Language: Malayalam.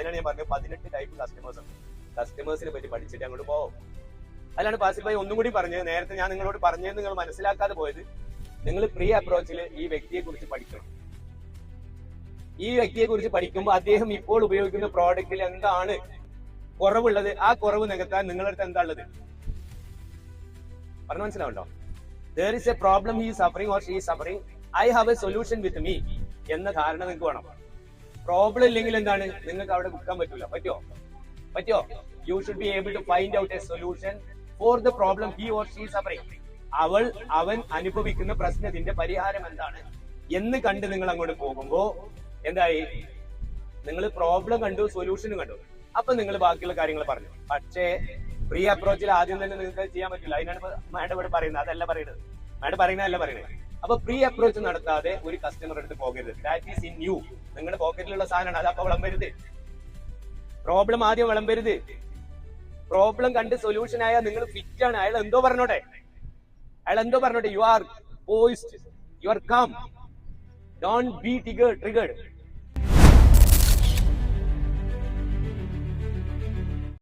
അതിനാണ് ഞാൻ പറഞ്ഞത് 18 ടൈപ്പ് കസ്റ്റമേഴ്സ് ഉണ്ട്. കസ്റ്റമേഴ്സിനെ പറ്റി പഠിച്ചിട്ട് അങ്ങോട്ട് പോകും. അതിലാണ് ഫാസിൽ ഭായി ഒന്നും കൂടി പറഞ്ഞത്. നേരത്തെ ഞാൻ നിങ്ങളോട് പറഞ്ഞത് നിങ്ങൾ മനസ്സിലാക്കാതെ പോയത്, നിങ്ങൾ പ്രീ അപ്രോച്ചിൽ ഈ വ്യക്തിയെ കുറിച്ച് പഠിക്കണം. ഈ വ്യക്തിയെ കുറിച്ച് പഠിക്കുമ്പോൾ അദ്ദേഹം ഇപ്പോൾ ഉപയോഗിക്കുന്ന പ്രോഡക്റ്റിൽ എന്താണ് കുറവുള്ളത്, ആ കുറവ് നികത്താൻ നിങ്ങളുടെ അടുത്ത് എന്താ ഉള്ളത് പറഞ്ഞു മനസ്സിലാവുണ്ടോ? there is a problem, he is suffering or she is suffering, I have a solution with me എന്ന ധാരണ നിങ്ങൾക്ക് വേണം. പ്രോബ്ലം ഇല്ലെങ്കിൽ എന്താണ്, നിങ്ങൾക്ക് അവിടെ വിൽക്കാൻ പറ്റൂല. പറ്റോ? You should be able to find out a solution for the problem he or she suffering. അവൻ അനുഭവിക്കുന്ന പ്രശ്നത്തിന്റെ പരിഹാരം എന്താണ് എന്ന് കണ്ട് നിങ്ങൾ അങ്ങോട്ട് പോകുമ്പോ എന്തായി, നിങ്ങൾ പ്രോബ്ലം കണ്ടു, സൊല്യൂഷനും കണ്ടു, അപ്പൊ നിങ്ങൾ ബാക്കിയുള്ള കാര്യങ്ങൾ പറഞ്ഞു. പക്ഷേ പ്രീ അപ്രോച്ചിൽ ആദ്യം തന്നെ നിങ്ങൾക്ക് ചെയ്യാൻ പറ്റില്ല. അതിനാണ് മാഡം ഇവിടെ പറയുന്നത്, അതല്ല പറയുന്നത്. മാഡം പറയുന്നതല്ല പറയുന്നത്. അപ്പൊ പ്രീ അപ്രോച്ച് നടത്താതെ ഒരു കസ്റ്റമർ അടുത്ത് പോകരുത്. That is in you. നിങ്ങളുടെ പോക്കറ്റിലുള്ള സാധനമാണ്, അത് അപ്പൊ വിളമ്പരുത്. പ്രോബ്ലം ആദ്യം വിളമ്പരുത്. പ്രോബ്ലം കണ്ട് സൊല്യൂഷൻ ആയാൽ നിങ്ങൾ ഫിറ്റ് ആണ്. അയാൾ എന്തോ പറഞ്ഞോട്ടെ, you are poised, you are calm, don't be triggered.